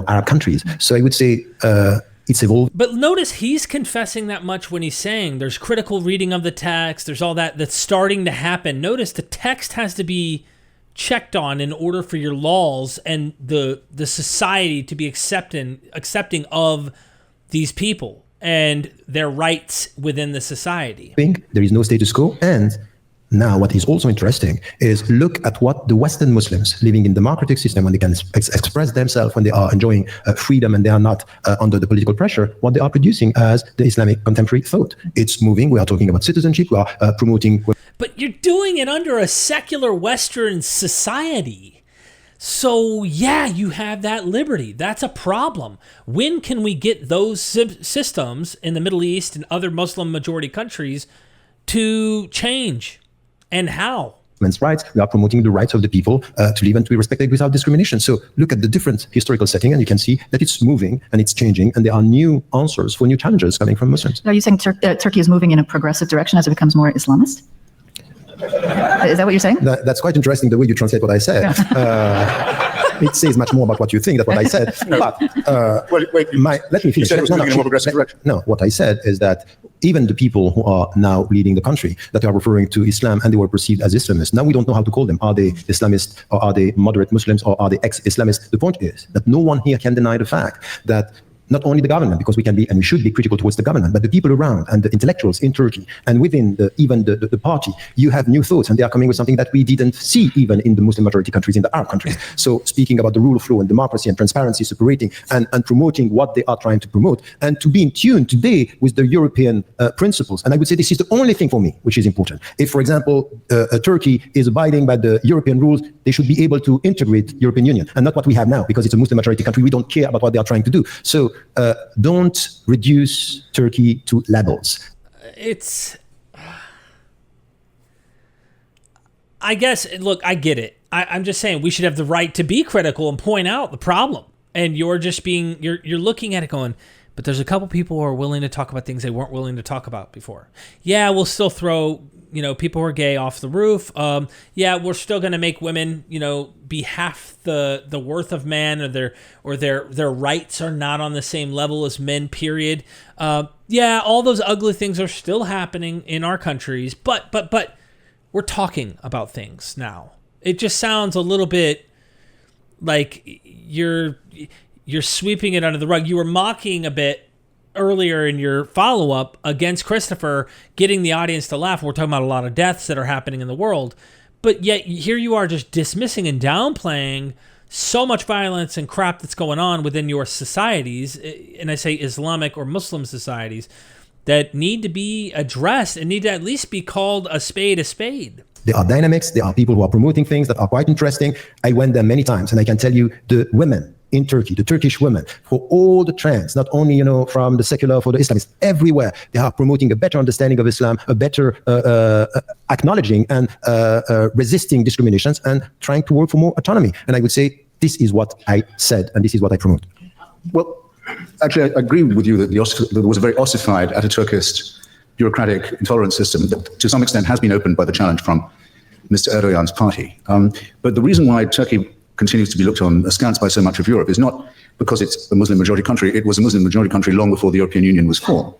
Arab countries. So I would say it's evolved. But notice he's confessing that much when he's saying there's critical reading of the text, there's all that's starting to happen. Notice the text has to be checked on in order for your laws and the society to be accepting of these people and their rights within the society. There is no status quo, and Now, what is also interesting is look at what the Western Muslims living in democratic system, when they can express themselves, when they are enjoying freedom and they are not under the political pressure, what they are producing as the Islamic contemporary thought. It's moving. We are talking about citizenship. We are promoting. But you're doing it under a secular Western society. So, yeah, you have that liberty. That's a problem. When can we get those systems in the Middle East and other Muslim majority countries to change? And how? Men's rights. We are promoting the rights of the people to live and to be respected without discrimination. So look at the different historical setting, and you can see that it's moving and it's changing, and there are new answers for new challenges coming from Muslims. Are you saying Turkey is moving in a progressive direction as it becomes more Islamist? Is that what you're saying? That's quite interesting, the way you translate what I said. Yeah. It says much more about what you think than what I said. But let me finish. You said it was moving in a more progressive direction. No, what I said is that even the people who are now leading the country that are referring to Islam and they were perceived as Islamists, now we don't know how to call them. Are they Islamists, or are they moderate Muslims, or are they ex-Islamists? The point is that no one here can deny the fact that not only the government, because we can be and we should be critical towards the government, but the people around and the intellectuals in Turkey and within even the party, you have new thoughts, and they are coming with something that we didn't see even in the Muslim majority countries, in the Arab countries. So speaking about the rule of law and democracy and transparency, separating and promoting what they are trying to promote, and to be in tune today with the European principles. And I would say this is the only thing for me which is important. If, for example, Turkey is abiding by the European rules, they should be able to integrate European Union, and not what we have now, because it's a Muslim majority country. We don't care about what they are trying to do. So don't reduce Turkey to labels. I guess, look, I get it. I'm just saying we should have the right to be critical and point out the problem. And you're just you're looking at it going, but there's a couple people who are willing to talk about things they weren't willing to talk about before. Yeah, we'll still throw, people who are gay off the roof. Yeah, we're still going to make women, be half the worth of man, or their rights are not on the same level as men, period. Yeah, all those ugly things are still happening in our countries, but we're talking about things now. It just sounds a little bit like you're sweeping it under the rug. You were mocking a bit earlier in your follow-up against Christopher, getting the audience to laugh. We're talking about a lot of deaths that are happening in the world, but yet here you are just dismissing and downplaying so much violence and crap that's going on within your societies, and I say Islamic or Muslim societies, that need to be addressed and need to at least be called a spade a spade. There are dynamics, there are people who are promoting things that are quite interesting. I went there many times, and I can tell you the women in Turkey, the Turkish women, for all the trends, not only, from the secular, for the Islamists, everywhere, they are promoting a better understanding of Islam, a better acknowledging and resisting discriminations, and trying to work for more autonomy. And I would say this is what I said, and this is what I promote. Well, actually, I agree with you that there was a very ossified Ataturkist bureaucratic intolerant system that to some extent has been opened by the challenge from Mr. Erdogan's party. But the reason why Turkey continues to be looked on askance by so much of Europe is not because it's a Muslim majority country. It was a Muslim majority country long before the European Union was formed.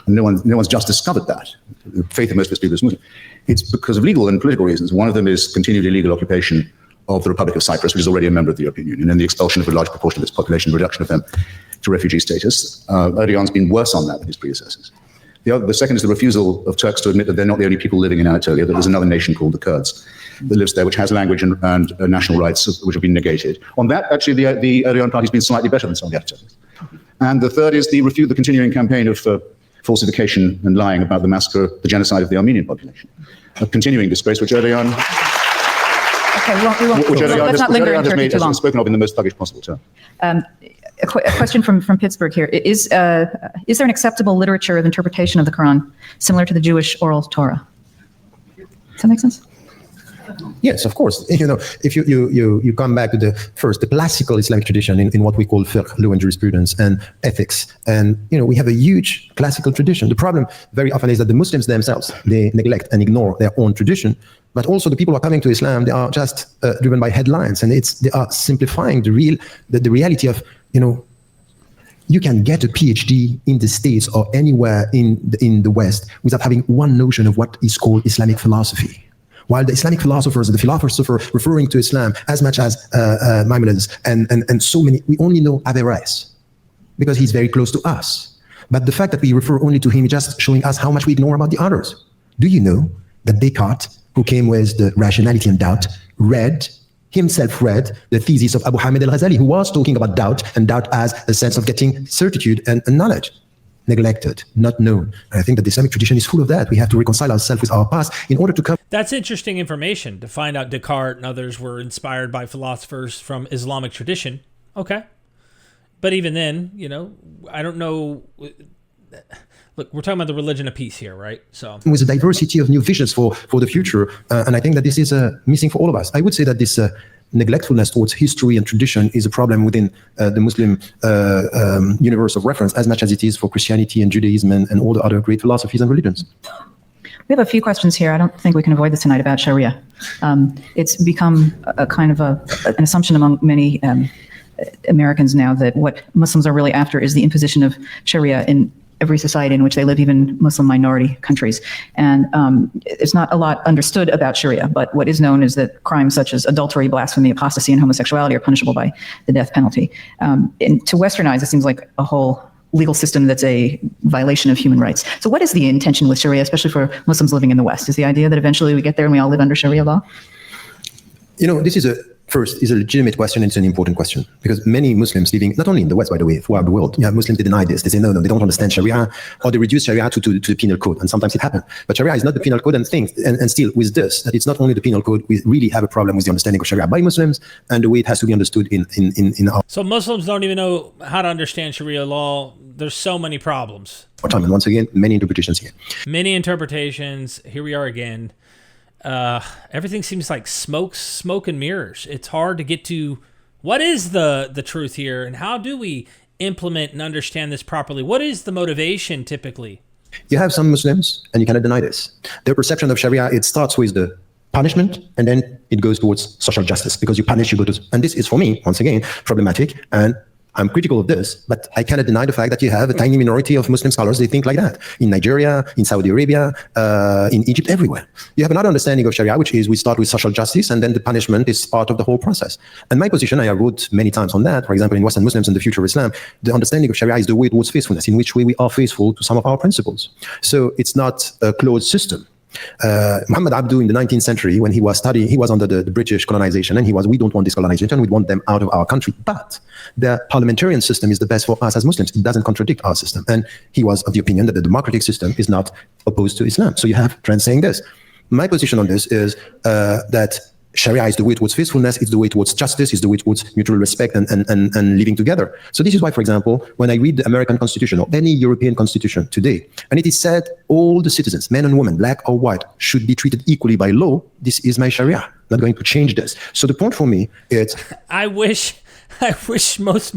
And no one's just discovered that. The faith of most of its people is Muslim. It's because of legal and political reasons. One of them is continued illegal occupation of the Republic of Cyprus, which is already a member of the European Union, and the expulsion of a large proportion of its population, the reduction of them to refugee status. Erdogan's been worse on that than his predecessors. The second is the refusal of Turks to admit that they're not the only people living in Anatolia, that there's another nation called the Kurds that lives there, which has language and national rights which have been negated. On that, actually, the Erdogan party has been slightly better than some of the Ataturks. And the third is the continuing campaign of falsification and lying about the massacre, the genocide of the Armenian population. A continuing disgrace which Erdogan... Okay, let's not linger in Turkey too long. Spoken of in the most thuggish possible term. A question from Pittsburgh here. Is there an acceptable literature of interpretation of the Quran similar to the Jewish oral Torah? Does that make sense? Yes, of course. If you come back to the classical Islamic tradition in what we call fiqh, law and jurisprudence, and ethics, and we have a huge classical tradition. The problem very often is that the Muslims themselves, they neglect and ignore their own tradition, but also the people who are coming to Islam, they are just driven by headlines, and they are simplifying the reality of you can get a PhD in the States or anywhere in the West without having one notion of what is called Islamic philosophy. While the Islamic philosophers and the philosophers referring to Islam as much as Maimonides and so many, we only know Averroes because he's very close to us. But the fact that we refer only to him is just showing us how much we ignore about the others. Do you know that Descartes who came with the rationality and doubt, himself read the thesis of Abu Hamid al-Ghazali, who was talking about doubt, and doubt as a sense of getting certitude and knowledge. Neglected, not known. And I think that the Islamic tradition is full of that. We have to reconcile ourselves with our past in order to come. That's interesting information to find out Descartes and others were inspired by philosophers from Islamic tradition. Okay. But even then, you know, I don't know. Look, we're talking about the religion of peace here, right? So with a diversity of new visions for the future. And I think that this is missing for all of us. I would say that this neglectfulness towards history and tradition is a problem within the Muslim universe of reference as much as it is for Christianity and Judaism and all the other great philosophies and religions. We have a few questions here. I don't think we can avoid this tonight about Sharia. It's become a kind of an assumption among many Americans now that what Muslims are really after is the imposition of Sharia in every society in which they live, even Muslim minority countries. And it's not a lot understood about Sharia, but what is known is that crimes such as adultery, blasphemy, apostasy, and homosexuality are punishable by the death penalty. And to Western eyes, it seems like a whole legal system that's a violation of human rights. So what is the intention with Sharia, especially for Muslims living in the West? Is the idea that eventually we get there and we all live under Sharia law? You know, this is a legitimate question. It's an important question because many Muslims living, not only in the West, by the way, throughout the world, Muslims, they deny this. They say, no, they don't understand Sharia, or they reduce Sharia to the penal code. And sometimes it happens. But Sharia is not the penal code, and still with this, that it's not only the penal code, we really have a problem with the understanding of Sharia by Muslims and the way it has to be understood in our So Muslims don't even know how to understand Sharia law. There's so many problems. time. And once again, many interpretations here. Many interpretations. Here we are again. Everything seems like smoke and mirrors. It's hard to get to what is the truth here, and how do we implement and understand this properly? What is the motivation typically? You have some Muslims, and you cannot deny this. Their perception of Sharia, it starts with the punishment, and then it goes towards social justice, because you punish, you go to, and this is for me, once again, problematic, and I'm critical of this, but I cannot deny the fact that you have a tiny minority of Muslim scholars, they think like that. In Nigeria, in Saudi Arabia, in Egypt, everywhere. You have another understanding of Sharia, which is we start with social justice, and then the punishment is part of the whole process. And my position, I wrote many times on that, for example, in Western Muslims and the Future of Islam, the understanding of Sharia is the way towards faithfulness, in which way we are faithful to some of our principles. So it's not a closed system. Muhammad Abdu in the 19th century, when he was studying, he was under the British colonization, and we don't want this colonization, we want them out of our country. But the parliamentarian system is the best for us as Muslims. It doesn't contradict our system. And he was of the opinion that the democratic system is not opposed to Islam. So you have trends saying this. My position on this is that Sharia is the way towards faithfulness, it's the way towards justice, it's the way towards mutual respect and living together. So this is why, for example, when I read the American Constitution or any European Constitution today, and it is said all the citizens, men and women, black or white, should be treated equally by law, this is my Sharia. I'm not going to change this. So the point for me is... I wish most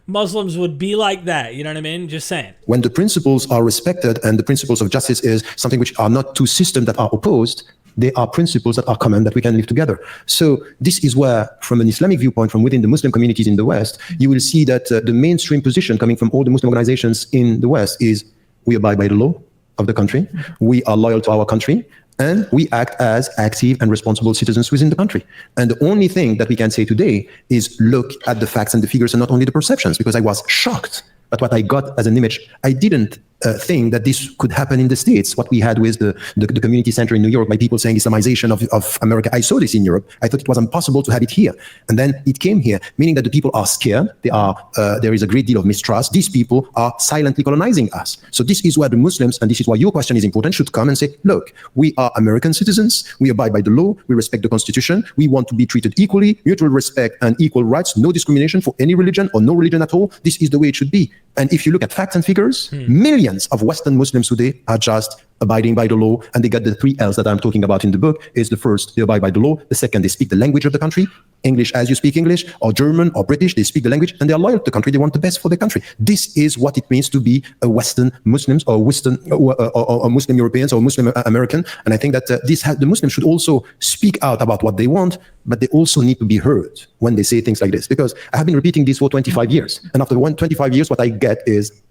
Muslims would be like that. You know what I mean? Just saying. When the principles are respected, and the principles of justice is something which are not two systems that are opposed, they are principles that are common, that we can live together. So this is where, from an Islamic viewpoint, from within the Muslim communities in the West, you will see that the mainstream position coming from all the Muslim organizations in the West is we abide by the law of the country, we are loyal to our country, and we act as active and responsible citizens within the country. And the only thing that we can say today is look at the facts and the figures and not only the perceptions, because I was shocked at what I got as an image. I didn't think that this could happen in the States, what we had with the community center in New York, by people saying Islamization of America. I saw this in Europe. I thought it was impossible to have it here. And then it came here, meaning that the people are scared. There is a great deal of mistrust. These people are silently colonizing us. So this is where the Muslims, and this is why your question is important, should come and say, look, we are American citizens. We abide by the law. We respect the Constitution. We want to be treated equally, mutual respect and equal rights, no discrimination for any religion or no religion at all. This is the way it should be. And if you look at facts and figures, millions of Western Muslims today are just abiding by the law, and they got the 3 L's that I'm talking about in the book. Is the first, they abide by the law. The second, they speak the language of the country, English as you speak English, or German or British, they speak the language, and they are loyal to the country. They want the best for the country. This is what it means to be a Western Muslims or Western or Muslim Europeans or Muslim American. And I think that the Muslims should also speak out about what they want, but they also need to be heard when they say things like this, because I have been repeating this for 25 years. And after 25 years, what I get is,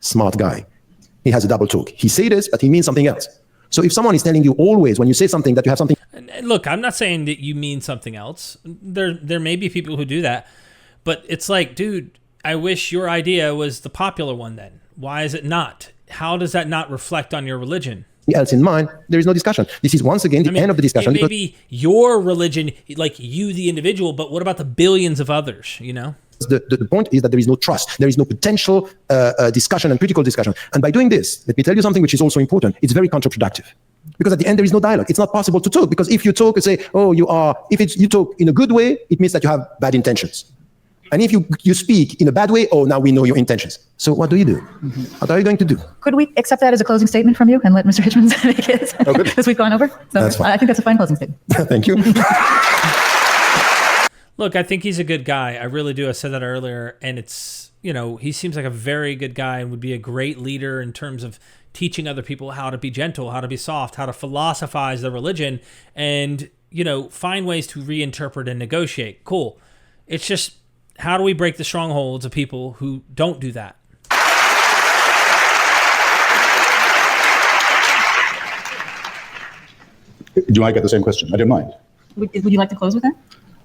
smart guy. He has a double talk. He say this, but he means something else. So if someone is telling you always when you say something that you have something... Look, I'm not saying that you mean something else. There may be people who do that, but it's like, dude, I wish your idea was the popular one then. Why is it not? How does that not reflect on your religion? else in mind, there is no discussion. This is once again the end of the discussion. It may be your religion, like you, the individual, but what about the billions of others, you know? The point is that there is no trust. There is no potential discussion and critical discussion. And by doing this, let me tell you something which is also important. It's very counterproductive. Because at the end, there is no dialogue. It's not possible to talk. Because if you talk and say, oh, you talk in a good way, it means that you have bad intentions. And if you speak in a bad way, oh, now we know your intentions. So what do you do? What are you going to do? Could we accept that as a closing statement from you and let Mr. Hitchens make it? Because we've gone over? So That's fine. I think that's a fine closing statement. Thank you. Look, I think he's a good guy. I really do. I said that earlier. And it's, you know, he seems like a very good guy and would be a great leader in terms of teaching other people how to be gentle, how to be soft, how to philosophize the religion and, you know, find ways to reinterpret and negotiate. Cool. It's just, how do we break the strongholds of people who don't do that? Do I get the same question? I don't mind. Would you like to close with that?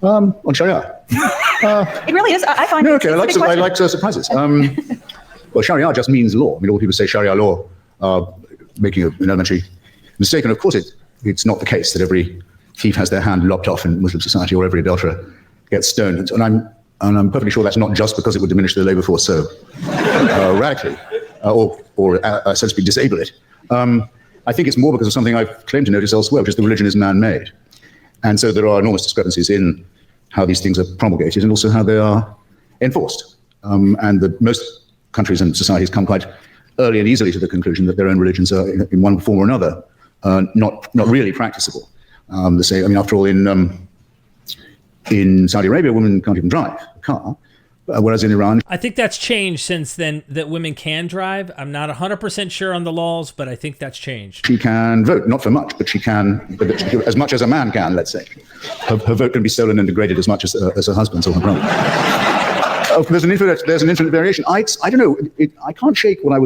On Sharia. It really is. I find No, it. okay, I like surprises. Well, Sharia just means law. I mean, all people say Sharia law are making an elementary mistake. And of course, it's not the case that every thief has their hand lopped off in Muslim society or every adulterer gets stoned. And I'm perfectly sure that's not just because it would diminish the labor force so radically or so to speak, disable it. I think it's more because of something I've claimed to notice elsewhere, which is the religion is man-made. And so there are enormous discrepancies in how these things are promulgated and also how they are enforced. And most countries and societies come quite early and easily to the conclusion that their own religions are, in one form or another, not really practicable. They say, I mean, after all, in Saudi Arabia, women can't even drive a car, whereas in Iran... I think that's changed since then, that women can drive. I'm not 100% sure on the laws, but I think that's changed. She can vote, not for much, but she can, as much as a man can, let's say. Her vote can be stolen and degraded as much as her husband's or her brother. There's an infinite variation. I don't know. I can't shake what I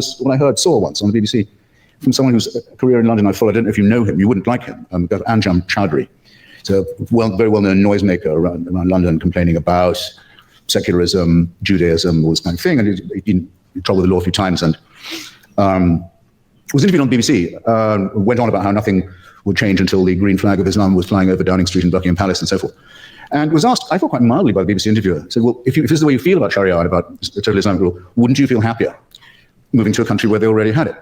saw once on the BBC from someone whose career in London I followed. I don't know if you know him. You wouldn't like him. Anjum Chowdhury. He's a very well-known noisemaker around London, complaining about secularism, Judaism, all this kind of thing. And he's been in trouble with the law a few times. And was interviewed on BBC. Went on about how nothing would change until the green flag of Islam was flying over Downing Street in Buckingham Palace and so forth. And was asked, I thought quite mildly by the BBC interviewer, said, well, if this is the way you feel about Sharia and about the total Islamic rule, wouldn't you feel happier moving to a country where they already had it?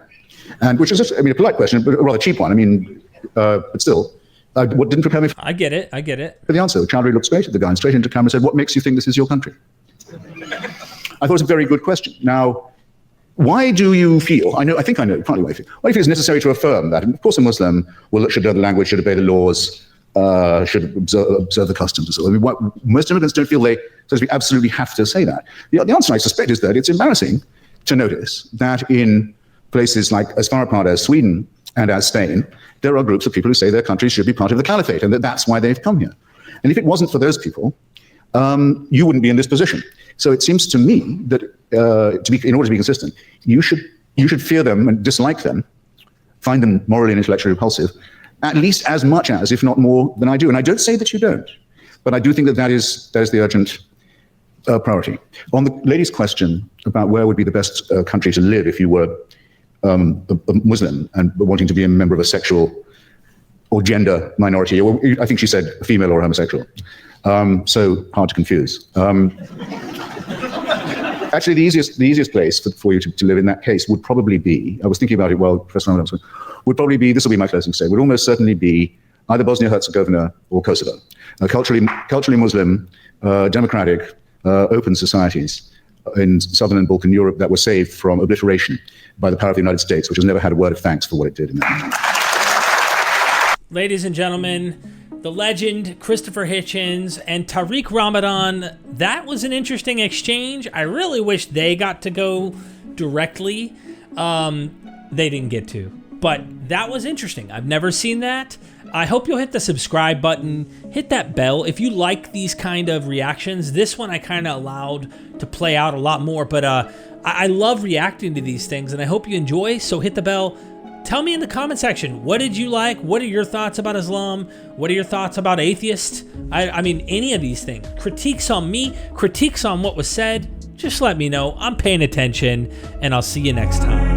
And which is, a polite question, but a rather cheap one. I mean, but still, what didn't prepare me for I get it. the answer. Chowdhury looked straight at the guy and straight into camera and said, what makes you think this is your country? I thought it was a very good question. Now, why do you feel, I think I know partly why you feel, why do you feel it's necessary to affirm that? And of course, a Muslim should know the language, should obey the laws, should observe the customs and so on. I mean, most immigrants don't feel they absolutely have to say that. The answer, I suspect, is that it's embarrassing to notice that in places like as far apart as Sweden and as Spain, there are groups of people who say their countries should be part of the caliphate and that's why they've come here. And if it wasn't for those people, you wouldn't be in this position. So it seems to me that in order to be consistent, you should fear them and dislike them, find them morally and intellectually repulsive, at least as much as, if not more, than I do. And I don't say that you don't, but I do think that is the urgent priority. On the lady's question about where would be the best country to live if you were a Muslim and wanting to be a member of a sexual or gender minority, or I think she said female or homosexual. So hard to confuse. Actually, the easiest place for you to live in that case would probably be, I was thinking about it while Professor Ramadan was, would probably be, this will be my closing statement, would almost certainly be either Bosnia-Herzegovina or Kosovo. Culturally Muslim, democratic, open societies in Southern and Balkan Europe that were saved from obliteration by the power of the United States, which has never had a word of thanks for what it did in that. Ladies and gentlemen, the legend Christopher Hitchens and Tariq Ramadan, that was an interesting exchange. I really wish they got to go directly. They didn't get to, but that was interesting. I've never seen that. I hope you'll hit the subscribe button, hit that bell. If you like these kind of reactions, this one I kind of allowed to play out a lot more, but I love reacting to these things and I hope you enjoy, so hit the bell. Tell me in the comment section, what did you like? What are your thoughts about Islam? What are your thoughts about Atheist? I mean, any of these things. Critiques on me, critiques on what was said, just let me know. I'm paying attention, and I'll see you next time.